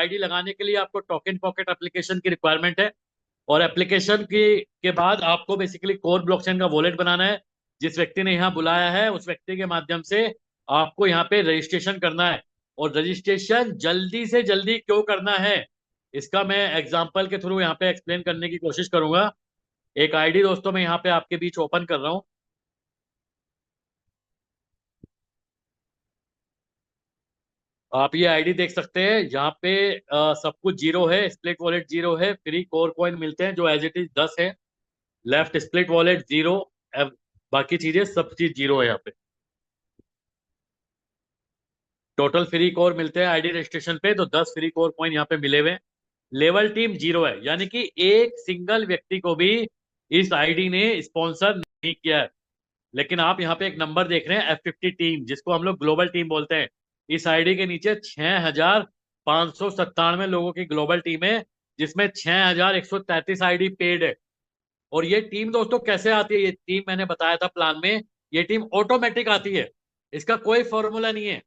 ID लगाने के लिए आपको टोकन पॉकेट एप्लीकेशन की रिक्वायरमेंट है। और एप्लीकेशन के बाद आपको बेसिकली कोर ब्लॉकचेन का वॉलेट बनाना है। जिस व्यक्ति ने यहाँ बुलाया है उस व्यक्ति के माध्यम से आपको यहाँ पे रजिस्ट्रेशन करना है। और रजिस्ट्रेशन जल्दी से जल्दी क्यों करना है, इसका मैं एग्जांपल के थ्रू यहाँ पे एक्सप्लेन करने की कोशिश करूंगा। एक आईडी दोस्तों मैं यहाँ पे आपके बीच ओपन कर रहा हूँ। आप ये आईडी देख सकते हैं, यहाँ पे सब कुछ जीरो है, स्प्लिट वॉलेट जीरो है, फ्री कोर कॉइन मिलते हैं जो एज इट इज 10 है, लेफ्ट स्प्लिट वॉलेट जीरो, बाकी चीजें सब चीज जीरो है यहाँ पे। टोटल फ्री कोर मिलते हैं आईडी रजिस्ट्रेशन पे, तो 10 फ्री कोर कॉइन यहाँ पे मिले हुए हैं। लेवल टीम जीरो है, यानी कि एक सिंगल व्यक्ति को भी इस आईडी ने स्पॉन्सर नहीं किया है। लेकिन आप यहाँ पे एक नंबर देख रहे हैं F50 टीम, जिसको हम लोग ग्लोबल टीम बोलते हैं। इस आईडी के नीचे 6,597 लोगों की ग्लोबल टीम है, जिसमें 6,133 आईडी पेड है। और ये टीम दोस्तों कैसे आती है, ये टीम मैंने बताया था प्लान में, ये टीम ऑटोमेटिक आती है, इसका कोई फॉर्मूला नहीं है।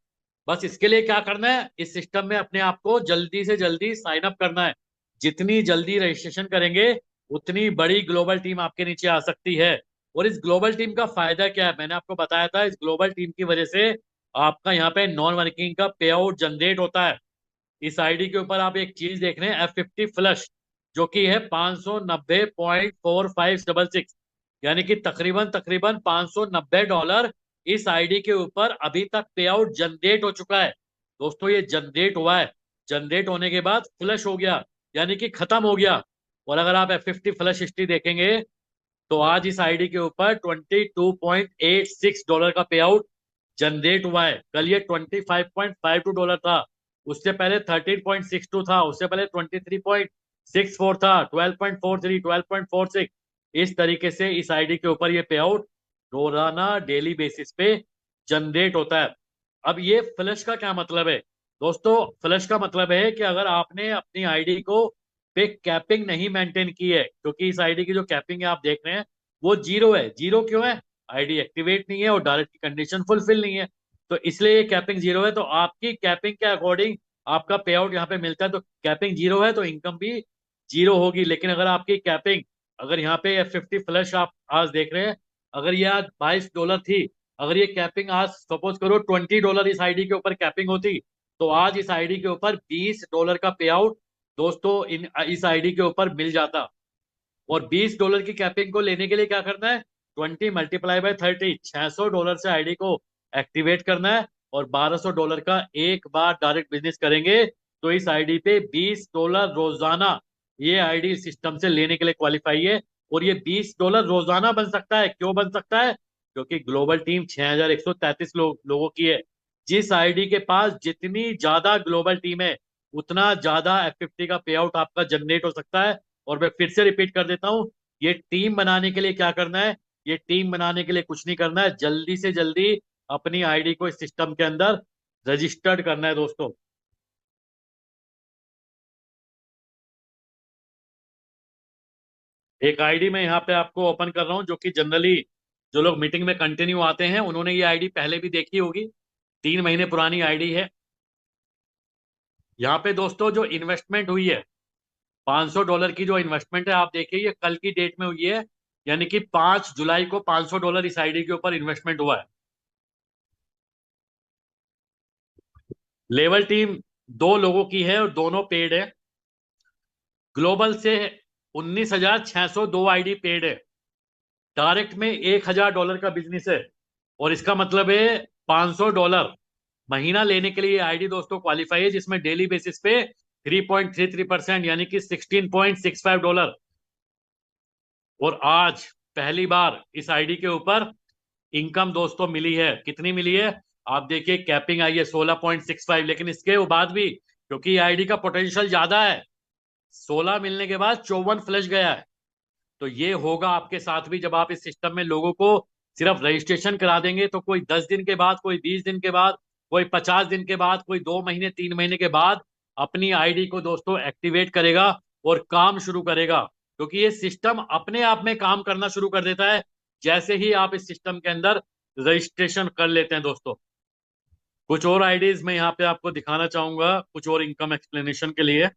बस इसके लिए क्या करना है, इस सिस्टम में अपने आप को जल्दी से जल्दी साइन अप करना है। जितनी जल्दी रजिस्ट्रेशन करेंगे उतनी बड़ी ग्लोबल टीम आपके नीचे आ सकती है। और इस ग्लोबल टीम का फायदा क्या है, मैंने आपको बताया था, इस ग्लोबल टीम की वजह से आपका यहाँ पे नॉन वर्किंग का पे आउट जनरेट होता है। इस आईडी के ऊपर आप एक चीज देख रहे हैं F50 फ्लश, जो कि है 590.4566, यानी कि तकरीबन तकरीबन $590 इस आईडी के ऊपर अभी तक पे आउट जनरेट हो चुका है। दोस्तों ये जनरेट हुआ है, जनरेट होने के बाद फ्लश हो गया, यानी कि खत्म हो गया। और अगर आप F50 फ्लश हिस्ट्री देखेंगे तो आज इस आईडी के ऊपर $22.86 का पे आउट जनरेट हुआ है। कल ये $25.52 था, उससे पहले 13.62 था, उससे पहले 23.64 था, 12.43, 12.46। इस तरीके से इस आईडी के ऊपर ये पे आउट रोजाना डेली बेसिस पे जनरेट होता है। अब ये फ्लश का क्या मतलब है दोस्तों, फ्लश का मतलब है कि अगर आपने अपनी आईडी को पे कैपिंग नहीं मेंटेन की है, क्योंकि इस आईडी की जो कैपिंग है आप देख रहे हैं वो जीरो है। जीरो क्यों है, आईडी एक्टिवेट नहीं है और डायरेक्ट की कंडीशन फुलफिल नहीं है, तो इसलिए ये कैपिंग जीरो है। तो आपकी कैपिंग के अकॉर्डिंग आपका पे आउट यहाँ पे मिलता है। तो कैपिंग जीरो है तो इनकम भी जीरो होगी। लेकिन अगर आपकी कैपिंग, अगर यहाँ पे F50 फ्लश आप आज देख रहे हैं, अगर ये आज $22 थी, अगर ये कैपिंग आज सपोज करो $20 इस आईडी के ऊपर कैपिंग होती, तो आज इस आईडी के ऊपर $20 का पे आउट दोस्तों इस आईडी के ऊपर मिल जाता। और $20 की कैपिंग को लेने के लिए क्या करना है, 20 × 30, $600 से आईडी को एक्टिवेट करना है। और $1,200 का एक बार डायरेक्ट बिजनेस करेंगे तो इस आईडी पे $20 रोजाना ये आईडी सिस्टम से लेने के लिए क्वालिफाई है। और ये $20 रोजाना बन सकता है, क्यों बन सकता है, क्योंकि ग्लोबल टीम 6,133 लोगों की है। जिस आईडी के पास जितनी ज्यादा ग्लोबल टीम है उतना ज्यादा F50 का पे आउट आपका जनरेट हो सकता है। और मैं फिर से रिपीट कर देता हूं, ये टीम बनाने के लिए क्या करना है, ये टीम बनाने के लिए कुछ नहीं करना है, जल्दी से जल्दी अपनी आईडी को इस सिस्टम के अंदर रजिस्टर्ड करना है दोस्तों। एक आईडी मैं यहाँ पे आपको ओपन कर रहा हूँ, जो कि जनरली जो लोग मीटिंग में कंटिन्यू आते हैं उन्होंने ये आईडी पहले भी देखी होगी, 3 महीने पुरानी आईडी है। यहाँ पे दोस्तों जो इन्वेस्टमेंट हुई है, $500 की जो इन्वेस्टमेंट है, आप देखिए ये कल की डेट में हुई है, यानी कि 5 जुलाई को $500 इस आईडी के ऊपर इन्वेस्टमेंट हुआ है। लेवल टीम 2 लोगों की है और दोनों पेड है। ग्लोबल से 19,602 आईडी पेड है। डायरेक्ट में $1,000 का बिजनेस है। और इसका मतलब है $500 महीना लेने के लिए आईडी दोस्तों क्वालिफाई है, जिसमें डेली बेसिस पे 3.33% यानी कि $16.65। और आज पहली बार इस आईडी के ऊपर इनकम दोस्तों मिली है। कितनी मिली है, आप देखिए कैपिंग आई है 16.65, लेकिन इसके बाद भी क्योंकि आईडी का पोटेंशियल ज्यादा है, 16 मिलने के बाद 54 फ्लश गया है। तो ये होगा आपके साथ भी, जब आप इस सिस्टम में लोगों को सिर्फ रजिस्ट्रेशन करा देंगे, तो कोई 10 दिन के बाद, कोई 20 दिन के बाद, कोई 50 दिन के बाद, कोई 2 महीने 3 महीने के बाद अपनी आईडी को दोस्तों एक्टिवेट करेगा और काम शुरू करेगा। क्योंकि ये सिस्टम अपने आप में काम करना शुरू कर देता है जैसे ही आप इस सिस्टम के अंदर रजिस्ट्रेशन कर लेते हैं दोस्तों। कुछ और आईडीज मैं यहाँ पे आपको दिखाना चाहूंगा कुछ और इनकम एक्सप्लेनेशन के लिए।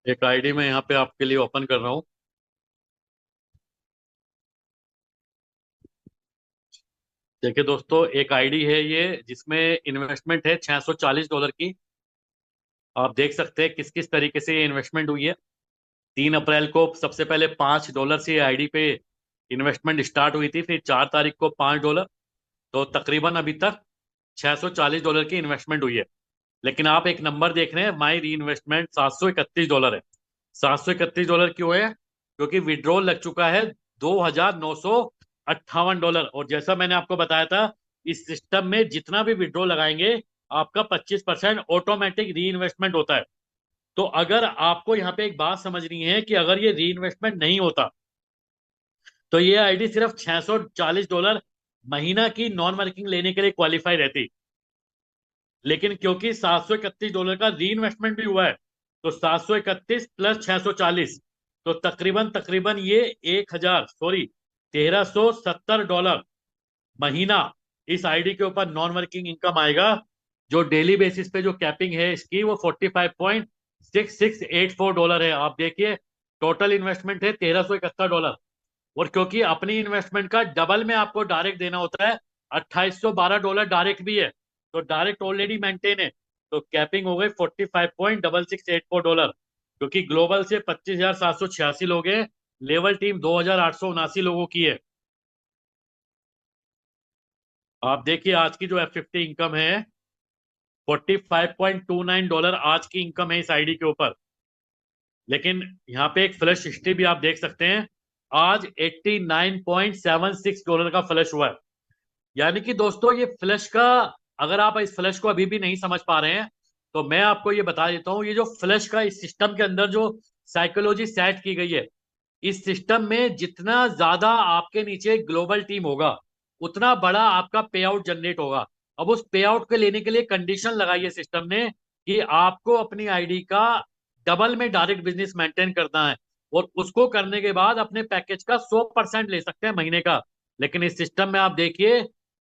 एक आईडी मैं यहाँ पे आपके लिए ओपन कर रहा हूँ। देखिए दोस्तों, एक आईडी है ये जिसमें इन्वेस्टमेंट है $640 की। आप देख सकते हैं किस किस तरीके से ये इन्वेस्टमेंट हुई है। 3 अप्रैल को सबसे पहले $5 से आईडी पे इन्वेस्टमेंट स्टार्ट हुई थी, फिर 4 तारीख को $5। तो तकरीबन अभी तक $640 की इन्वेस्टमेंट हुई है। लेकिन आप एक नंबर देख रहे हैं, माई री इन्वेस्टमेंट $731 है। $731 क्यों है? क्योंकि विड्रॉल लग चुका है $2,958। और जैसा मैंने आपको बताया था, इस सिस्टम में जितना भी विड्रॉल लगाएंगे आपका 25% ऑटोमेटिक री इन्वेस्टमेंट होता है। तो अगर आपको यहाँ पे एक बात समझनी है कि अगर ये री इन्वेस्टमेंट नहीं होता तो ये आईडी सिर्फ $640 महीना की नॉन वर्किंग लेने के लिए क्वालिफाई रहती। लेकिन क्योंकि $731 का री इन्वेस्टमेंट भी हुआ है, तो 731 प्लस 640, तो तकरीबन तकरीबन ये 1370 डॉलर महीना इस आईडी के ऊपर नॉन वर्किंग इनकम आएगा। जो डेली बेसिस पे जो कैपिंग है इसकी वो $45.6684 है। आप देखिए, टोटल इन्वेस्टमेंट है $1371। और क्योंकि अपनी इन्वेस्टमेंट का डबल में आपको डायरेक्ट देना होता है, $2812 डायरेक्ट भी है, तो डायरेक्ट ऑलरेडी मेंटेन है। तो कैपिंग हो गई $45.6684। क्योंकि ग्लोबल से 25,786 लोग हैं, लेवल टीम 2,879 लोगों की है। आप देखिए आज की जो F50 इनकम है $45.29 आज की इनकम है इस आईडी के ऊपर। लेकिन यहाँ पे एक फ्लश हिस्ट्री भी आप देख सकते हैं, आज $89.76 का फ्लश हुआ है। यानी कि दोस्तों ये फ्लश का, अगर आप इस फ्लश को अभी भी नहीं समझ पा रहे हैं तो मैं आपको ये बता देता हूँ, ये जो फ्लश का इस सिस्टम के अंदर जो साइकोलॉजी सेट की गई है, इस सिस्टम में जितना ज्यादा आपके नीचे ग्लोबल टीम होगा उतना बड़ा आपका पे आउट जनरेट होगा। अब उस पे आउट को लेने के लिए कंडीशन लगाई है सिस्टम ने कि आपको अपनी आईडी का डबल में डायरेक्ट बिजनेस मेंटेन करना है, और उसको करने के बाद अपने पैकेज का 100% ले सकते हैं महीने का। लेकिन इस सिस्टम में आप देखिए,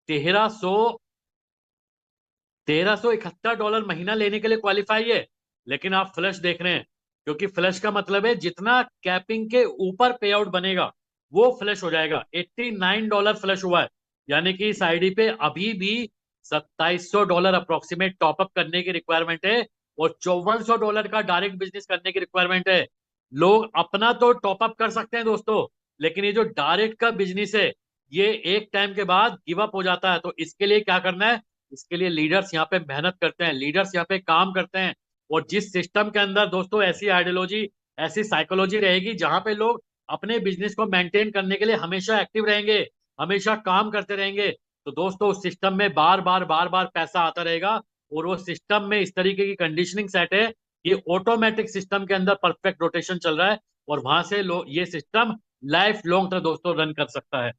1371 महीना लेने के लिए क्वालिफाई है। लेकिन आप फ्लश देख रहे हैं, क्योंकि फ्लश का मतलब है जितना कैपिंग के ऊपर पे आउट बनेगा वो फ्लश हो जाएगा। $89 फ्लश हुआ है। यानी कि इस आईडी पे अभी भी $2700 अप्रोक्सीमेट टॉपअप करने की रिक्वायरमेंट है, और $5400 का डायरेक्ट बिजनेस करने की रिक्वायरमेंट है। लोग अपना तो टॉपअप कर सकते हैं दोस्तों, लेकिन ये जो डायरेक्ट का बिजनेस है ये एक टाइम के बाद गिव अप हो जाता है। तो इसके लिए क्या करना है? इसके लिए लीडर्स यहाँ पे मेहनत करते हैं, लीडर्स यहाँ पे काम करते हैं। और जिस सिस्टम के अंदर दोस्तों ऐसी आइडियोलॉजी, ऐसी साइकोलॉजी रहेगी जहां पे लोग अपने बिजनेस को मेंटेन करने के लिए हमेशा एक्टिव रहेंगे, हमेशा काम करते रहेंगे, तो दोस्तों उस सिस्टम में बार बार बार बार पैसा आता रहेगा। और वो सिस्टम में इस तरीके की कंडीशनिंग सेट है, ये ऑटोमेटिक सिस्टम के अंदर परफेक्ट रोटेशन चल रहा है, और वहां से ये सिस्टम लाइफ लॉन्ग तक दोस्तों रन कर सकता है।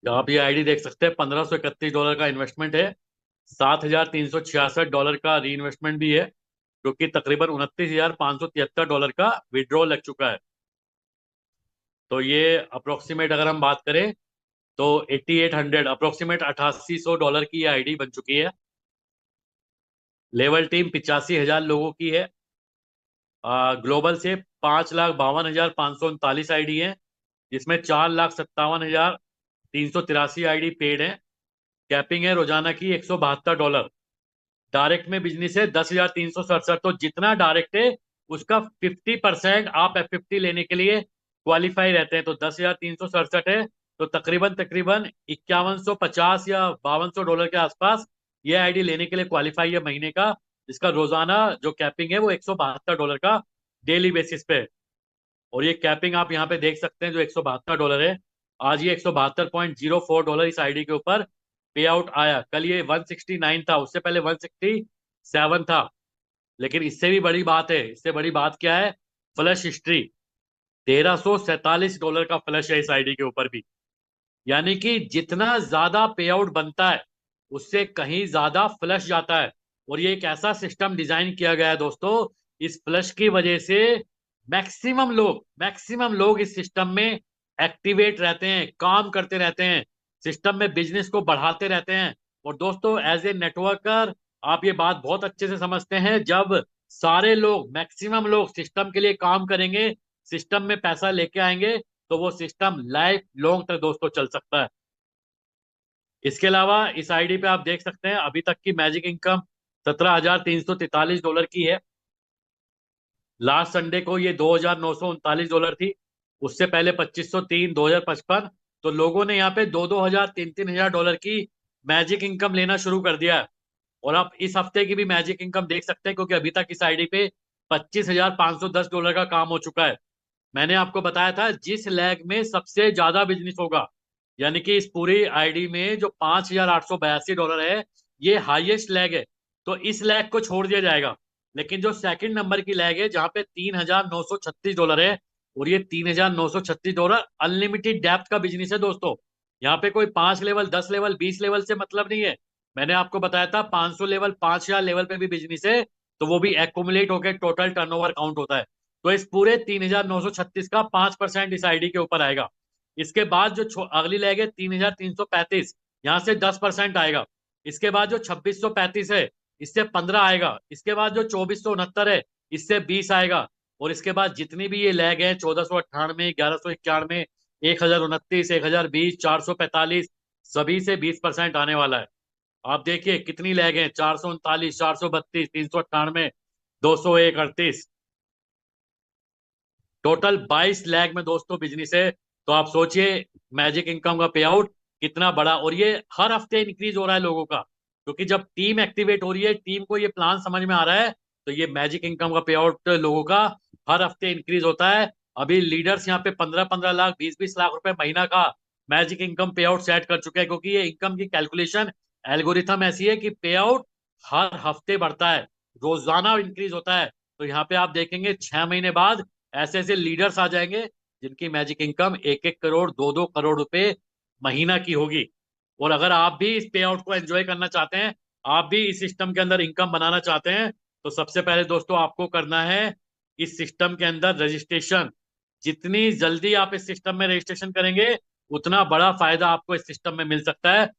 आप ये आईडी देख सकते हैं, $1531 का इन्वेस्टमेंट है, $7366 का री इन्वेस्टमेंट भी है, जो कि तकरीबन $29,573 का विड्रॉ लग चुका है। तो ये अप्रोक्सीमेट अगर हम बात करें तो 8800 अप्रोक्सीमेट $8800 की ये आईडी बन चुकी है। लेवल टीम 85,000 लोगों की है। ग्लोबल से 5,52,539 आईडी है, जिसमें 4,57,383 आईडी पेड है। कैपिंग है रोजाना की $172। डायरेक्ट में बिजनेस है 10,367। तो जितना डायरेक्ट है उसका 50% आप F50 लेने के लिए क्वालिफाई रहते हैं। तो 10,367 है, तो तकरीबन तकरीबन 5,150 या $5,200 के आसपास ये आईडी लेने के लिए क्वालिफाई है महीने का, जिसका रोजाना जो कैपिंग है वो $172 का डेली बेसिस पे है। और ये कैपिंग आप यहाँ पे देख सकते हैं जो $172 है, आज ये $172.04 इस आईडी के ऊपर पे आउट आया। कल ये 169 था, उससे पहले 167 था। लेकिन इससे भी बड़ी बात है, इससे बड़ी बात क्या है? फ्लश हिस्ट्री, $1,347 का फ्लश है इस आईडी के ऊपर भी। यानी कि जितना ज्यादा पे आउट बनता है उससे कहीं ज्यादा फ्लश जाता है। और ये एक ऐसा सिस्टम डिजाइन किया गया है दोस्तों, इस फ्लश की वजह से मैक्सिमम लोग इस सिस्टम में एक्टिवेट रहते हैं, काम करते रहते हैं। सिस्टम में बिजनेस को बढ़ाते रहते हैं। और दोस्तों एज ए नेटवर्कर आप ये बात बहुत अच्छे से समझते हैं, जब सारे लोग, मैक्सिमम लोग सिस्टम के लिए काम करेंगे, सिस्टम में पैसा लेके आएंगे, तो वो सिस्टम लाइफ लॉन्ग तक दोस्तों चल सकता है। इसके अलावा इस आईडी पे आप देख सकते हैं अभी तक की मैजिक इनकम $17,343 की है। लास्ट संडे को ये $2,939 थी। उससे पहले 2,503, 2,055। तो लोगों ने यहाँ पे 2-2 हजार, 3-3 हजार डॉलर की मैजिक इनकम लेना शुरू कर दिया है। और आप इस हफ्ते की भी मैजिक इनकम देख सकते हैं, क्योंकि अभी तक इस आईडी पे $25,510 का काम हो चुका है। मैंने आपको बताया था जिस लैग में सबसे ज्यादा बिजनेस होगा, यानी कि इस पूरी आईडी में जो $5,882 है, ये हाईएस्ट लैग है। तो इस लैग को छोड़ दिया जाएगा। लेकिन जो सेकंड नंबर की लैग है, जहां पे $3,936 है, और ये $3,936 अनलिमिटेड डेप्थ का बिजनेस है दोस्तों। यहाँ पे कोई 5 लेवल, 10 लेवल, 20 लेवल से मतलब नहीं है। मैंने आपको बताया था 500 लेवल, 5,000 लेवल पे भी बिजनेस है, तो वो भी एक्यूमुलेट होकर टोटल टर्नओवर काउंट होता है। तो इस पूरे 3,936 का 5% इस आईडी के ऊपर आएगा। इसके बाद जो अगली लेग है 3,335, यहाँ से 10% आएगा। इसके बाद जो 2,635 है, इससे 15 आएगा। इसके बाद जो 2,469 है, इससे 20 आएगा। और इसके बाद जितनी भी ये लैग है, 1,498, 1,191, 1,029, 1,020, 445, सभी से 20% आने वाला है। आप देखिए कितनी लैग है, 439, 432, 398, 201, 38, टोटल 22 लैख में दोस्तों बिजनेस है। तो आप सोचिए मैजिक इनकम का पे आउट कितना बड़ा, और ये हर हफ्ते इंक्रीज हो रहा है लोगों का, क्योंकि जब टीम एक्टिवेट हो रही है, टीम को ये प्लान समझ में आ रहा है, तो ये मैजिक इनकम का पे आउट लोगों का हर हफ्ते इंक्रीज होता है। अभी लीडर्स यहाँ पे 15-15 लाख, 20-20 लाख रुपए महीना का मैजिक इनकम पे आउट सेट कर चुके हैं, क्योंकि ये इनकम की कैलकुलेशन एल्गोरिथम ऐसी है कि पे आउट हर हफ्ते बढ़ता है, रोजाना इंक्रीज होता है। तो यहाँ पे आप देखेंगे 6 महीने बाद ऐसे ऐसे लीडर्स आ जाएंगे जिनकी मैजिक इनकम 1-1 करोड़, 2-2 करोड़ रुपए महीना की होगी। और अगर आप भी इस पे आउट को एंजॉय करना चाहते हैं, आप भी इस सिस्टम के अंदर इनकम बनाना चाहते हैं, तो सबसे पहले दोस्तों आपको करना है इस सिस्टम के अंदर रजिस्ट्रेशन। जितनी जल्दी आप इस सिस्टम में रजिस्ट्रेशन करेंगे, उतना बड़ा फायदा आपको इस सिस्टम में मिल सकता है।